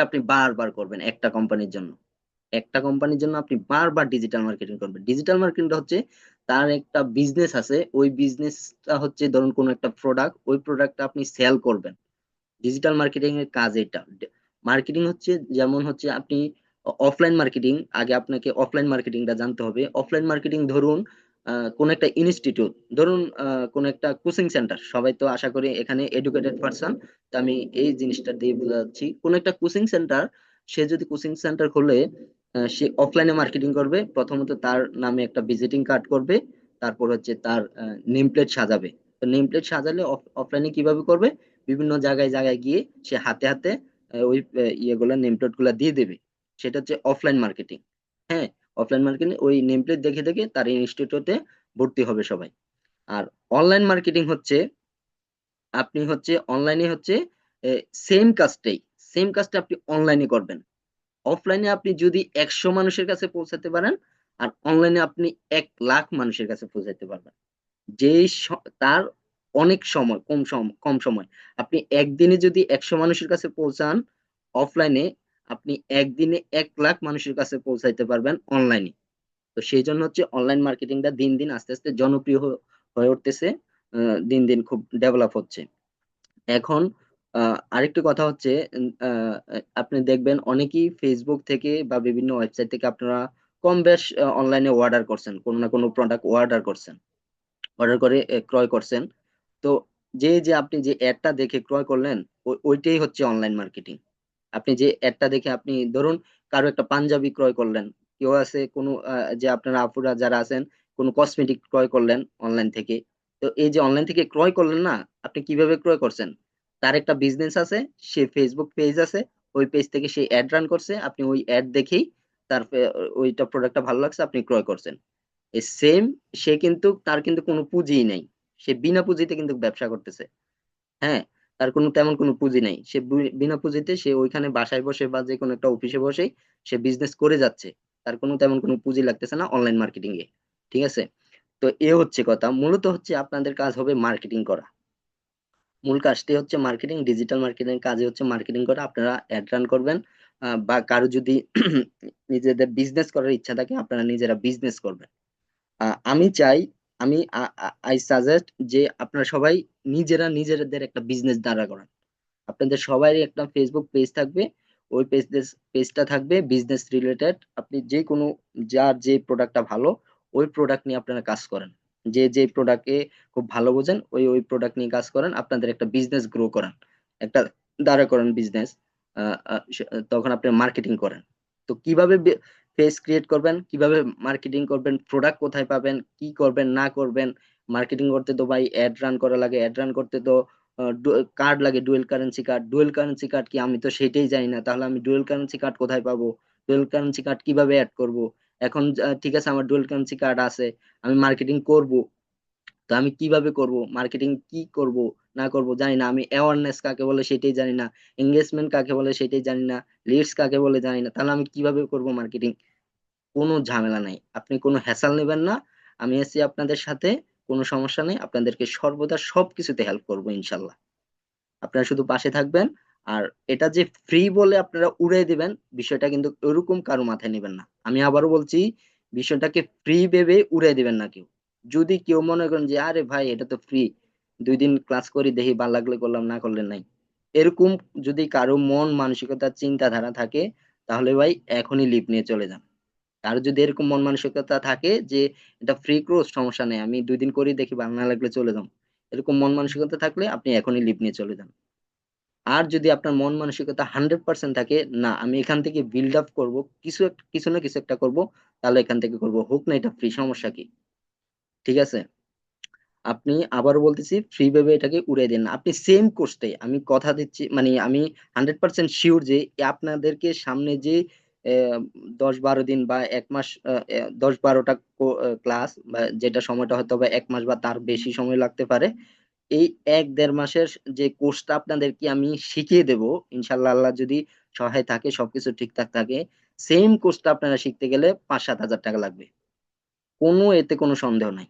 আপনি বারবার করবেন একটা কোম্পানির জন্য। একটা কোম্পানির জন্য আপনি বারবার ডিজিটাল মার্কেটিং করবেন। ডিজিটাল মার্কেটিংটা হচ্ছে তার একটা বিজনেস আছে, ওই বিজনেসটা হচ্ছে ধরুন কোনো একটা প্রোডাক্ট, ওই প্রোডাক্টটা আপনি সেল করবেন। ডিজিটাল মার্কেটিং এর কাজ এটা। মার্কেটিং হচ্ছে যেমন হচ্ছে আপনি অফলাইন মার্কেটিং, আগে আপনাকে অফলাইন মার্কেটিংটা জানতে হবে। অফলাইন মার্কেটিং ধরুন কোন একটা ইনস্টিটিউট, ধরুন কোন একটা কোচিং সেন্টার, সবাই তো আশা করি এখানে এডুকেটেড পারসন, তো আমি এই জিনিসটা দিয়ে বোঝাচ্ছি। কোন একটা কোচিং সেন্টার, সে যদি কোচিং সেন্টার খুলে সে অফলাইনে মার্কেটিং করবে। প্রথমত তার নামে একটা ভিজিটিং কার্ড করবে, তারপর হচ্ছে তার নেম প্লেট সাজাবে। তো নেম প্লেট সাজালে অফলাইনে কিভাবে করবে, বিভিন্ন জায়গায় জায়গায় গিয়ে সে হাতে হাতে ওই ইয়েগুলা নেম প্লেট গুলা দিয়ে দেবে। সেটা হচ্ছে অফলাইন মার্কেটিং। হ্যাঁ, অফলাইন মার্কেটিং ওই নেম প্লেট দেখে দেখে তার ইনস্টিটিউটে ভর্তি হবে সবাই। আর অনলাইন মার্কেটিং হচ্ছে আপনি হচ্ছে অনলাইনে হচ্ছে সেম কাজটা আপনি অনলাইনে করবেন। অফলাইনে আপনি যদি 100 মানুষের কাছে পৌঁছাতে পারেন, আর অনলাইনে আপনি 1 লাখ মানুষের কাছে পৌঁছাতে পারবেন। যেই তার অনেক সময়, কম সময়। আপনি একদিনে যদি 100 মানুষের কাছে পৌঁছান অফলাইনে, আপনি একদিনে 1 লাখ মানুষের কাছে পৌঁছাইতে পারবেন অনলাইনে। তো সেই জন্য হচ্ছে অনলাইন মার্কেটিংটা দিন দিন আস্তে আস্তে জনপ্রিয় হয়ে উঠতেছে, দিন দিন খুব ডেভেলপ হচ্ছে। এখন আরেকটি কথা হচ্ছে, আপনি দেখবেন অনেকেই ফেসবুক থেকে বা বিভিন্ন ওয়েবসাইট থেকে আপনারা কম বেশ অনলাইনে অর্ডার করছেন, কোনো না কোনো প্রোডাক্ট অর্ডার করছেন, অর্ডার করে ক্রয় করছেন। তো যে আপনি যে অ্যাডটা দেখে ক্রয় করলেন, ওইটাই হচ্ছে অনলাইন মার্কেটিং। আপনি যে অ্যাডটা দেখে আপনি ধরুন কারো একটা পাঞ্জাবি ক্রয় করলেন, কেউ আছে কোনো যে আপনারা আপুরা যারা আছেন কোনো কসমেটিক ক্রয় করলেন অনলাইন থেকে। তো এই যে অনলাইন থেকে ক্রয় করলেন না, আপনি কিভাবে ক্রয় করছেন? তার একটা বিজনেস আছে, সে ফেসবুক পেজ আছে, ওই পেজ থেকে সে অ্যাড রান করছে, আপনি ওই অ্যাড দেখেই তার ওইটা প্রোডাক্টটা ভালো লাগছে, আপনি ক্রয় করছেন। এই সেম, সে কিন্তু তার কিন্তু কোনো পুঁজিই নাই, সে বিনা পুঁজিতে কিন্তু ব্যবসা করতেছে। হ্যাঁ, তার কোনো তেমন কোনো পুঁজি নাই, সে বিনা পুঁজিতে সে ওইখানে বাসায় বসে বা যে কোনো একটা অফিসে বসেই সে বিজনেস করে যাচ্ছে। তার কোনো তেমন কোনো পুঁজি লাগতেছে না অনলাইন মার্কেটিং এ। ঠিক আছে? তো এ হচ্ছে কথা, মূলত হচ্ছে আপনাদের কাজ হবে মার্কেটিং করা। মূল কাজটি হচ্ছে মার্কেটিং, ডিজিটাল মার্কেটিং কাজে হচ্ছে মার্কেটিং করা। আপনারা অ্যাড রান করবেন, বা কারো যদি নিজেদের বিজনেস করার ইচ্ছা থাকে আপনারা নিজেরা বিজনেস করবেন। আমি চাই, আমি আই সাজেস্ট যে আপনারা সবাই নিজেরা নিজেদের একটা বিজনেস দাঁড়া করান। আপনাদের সবারই একটা ফেসবুক পেজ থাকবে, ওই পেজটা থাকবে বিজনেস রিলেটেড। আপনি যে কোনো, যার যে প্রোডাক্টটা ভালো, ওই প্রোডাক্ট নিয়ে আপনারা কাজ করেন। যে যে প্রোডাক্টে খুব ভালো বোঝেন, ওই ওই প্রোডাক্ট নিয়ে কাজ করেন, আপনাদের একটা বিজনেস গ্রো করান, একটা দাঁড়া করেন বিজনেস। তখন আপনি মার্কেটিং করেন। তো কিভাবে পেজ ক্রিয়েট করবেন, কিভাবে মার্কেটিং করবেন, প্রোডাক্ট কোথায় পাবেন, কি করবেন না করবেন। মার্কেটিং করতে তো ভাই অ্যাড রান করা লাগে, অ্যাড রান করতে তো কার্ড লাগে, dual currency card. Dual currency card কি, আমি তো সেটাই জানি না, তাহলে আমি ডুয়েল কারেন্সি কার্ড কোথায় পাবো? ডুয়েল কারেন্সি কার্ড কিভাবে অ্যাড করব? এখন ঠিক আছে, আমার ডুয়েল কারেন্সি কার্ড আছে, আমি মার্কেটিং করব, তো আমি কিভাবে করব, মার্কেটিং কি করব না করব জানি না, আমি অ্যাওয়ারনেস কাকে বলে সেটাই জানি না, এঙ্গেজমেন্ট কাকে বলে সেটাই জানি না, লিডস কাকে বলে জানি না, তাহলে আমি কিভাবে করব মার্কেটিং? কোনো ঝামেলা নাই, আপনি কোনো হ্যাসাল নেবেন না। আমি আছি আপনাদের সাথে, কোনো সমস্যা নেই, আপনাদেরকে সর্বদা সবকিছুতে হেল্প করবো ইনশাল্লাহ। আপনারা শুধু পাশে থাকবেন। আর এটা যে ফ্রি বলে আপনারা উড়িয়ে দিবেন, বিষয়টা কিন্তু ওরকম কারো মাথায় নেবেন না। আমি আবারও বলছি, বিষয়টাকে ফ্রি ভেবে উড়িয়ে দিবেন না কেউ। যদি কেউ মনে করেন যে আরে ভাই এটা তো ফ্রি, 2 দিন ক্লাস করি দেখি ভালো লাগলে করলাম, না করলে নাই, এরকম যদি কারো মন মানসিকতা চিন্তাধারা থাকে, তাহলে ভাই এখনই লিভ নিয়ে চলে যান। আর যদি এরকম মন মানসিকতা থাকে যে এটা ফ্রি কোর্স, সমস্যা নেই, আমি 2 দিন করি দেখি ভালো না লাগলে চলে যাও, এরকম মন মানসিকতা থাকলে আপনি এখনই লিভ নিয়ে চলে যান। আর যদি আপনার মন মানসিকতা 100% থাকে, না আমি এখান থেকে বিল্ড আপ করবো, কিছু না কিছু একটা করব, তাহলে এখান থেকে করব, হোক না এটা ফ্রি, সমস্যা কি? ঠিক আছে? আপনি, আবারও বলতেছি, ফ্রি ভেবে এটাকে উড়িয়ে দিন না। আপনি সেম কোর্সটাই, আমি কথা দিচ্ছি, মানে আমি 100% শিওর যে আপনাদেরকে সামনে যে 10-12 দিন বা 1 মাস, 10-12টা ক্লাস, বা যেটা সময়টা হয়তো বা 1 মাস বা তার বেশি সময় লাগতে পারে, এই 1-1.5 মাসের যে কোর্সটা আপনাদেরকে আমি শিখিয়ে দেব, ইনশাল্লাহ, আল্লাহ যদি সহায় থাকে, সবকিছু ঠিকঠাক থাকে, সেম কোর্সটা আপনারা শিখতে গেলে 5-7 হাজার টাকা লাগবে। কোনো এতে কোনো সন্দেহ নাই।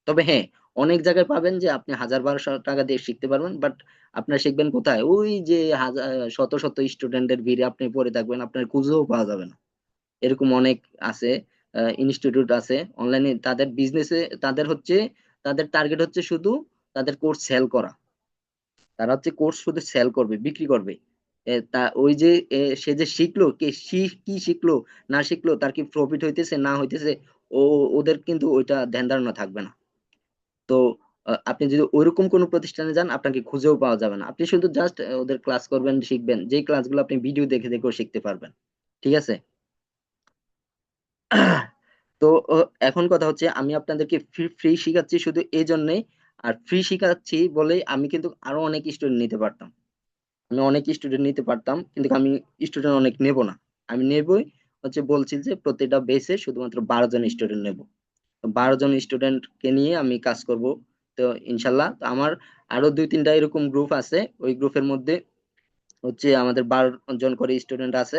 তবে হ্যাঁ, অনেক জায়গায় পাবেন যে আপনি 1000-1200 টাকা দিয়ে শিখতে পারবেন, বাট আপনার শিখবেন কোথায়? ওই যে হাজার শত শত স্টুডেন্টের ভিড়ে আপনি পড়ে থাকবেন, আপনার খুঁজেও পাওয়া যাবে না। এরকম অনেক আছে, ইনস্টিটিউট আছে অনলাইনে, তাদের বিজনেসে তাদের হচ্ছে, তাদের টার্গেট হচ্ছে শুধু তাদের কোর্স সেল করা। তারা হচ্ছে কোর্স শুধু সেল করবে, বিক্রি করবে। তা ওই যে সে যে শিখলো, কে কি শিখলো না শিখলো, তার কি প্রফিট হইতেছে না হইতেছে, ও ওদের কিন্তু ওইটা ধ্যান ধারণা থাকবে না। তো আপনি যদি ওইরকম কোনো প্রতিষ্ঠানে যান, আপনাকে খুঁজেও পাওয়া যাবে না। আপনি শুধু জাস্ট ওদের ক্লাস করবেন, শিখবেন, যেই ক্লাসগুলো আপনি ভিডিও দেখে দেখেও শিখতে পারবেন। ঠিক আছে? তো এখন কথা হচ্ছে, আমি আপনাদেরকে ফ্রি ফ্রি শিখাচ্ছি শুধু এই জন্যই। আর ফ্রি শিখাচ্ছি বলেই আমি কিন্তু আরো অনেক স্টুডেন্ট নিতে পারতাম। আমি অনেক স্টুডেন্ট নিতে পারতাম, কিন্তু আমি স্টুডেন্ট অনেক নেব না। আমি নেবই হচ্ছে, বলছি যে প্রত্যেকটা বেসে শুধুমাত্র 12 জন স্টুডেন্ট নেব। 12 জন স্টুডেন্টকে নিয়ে আমি কাজ করব। তো ইনশাল্লাহ, তো আমার আরো 2-3টা এরকম গ্রুপ আছে, ওই গ্রুপের মধ্যে হচ্ছে আমাদের 12 জন করে স্টুডেন্ট আছে।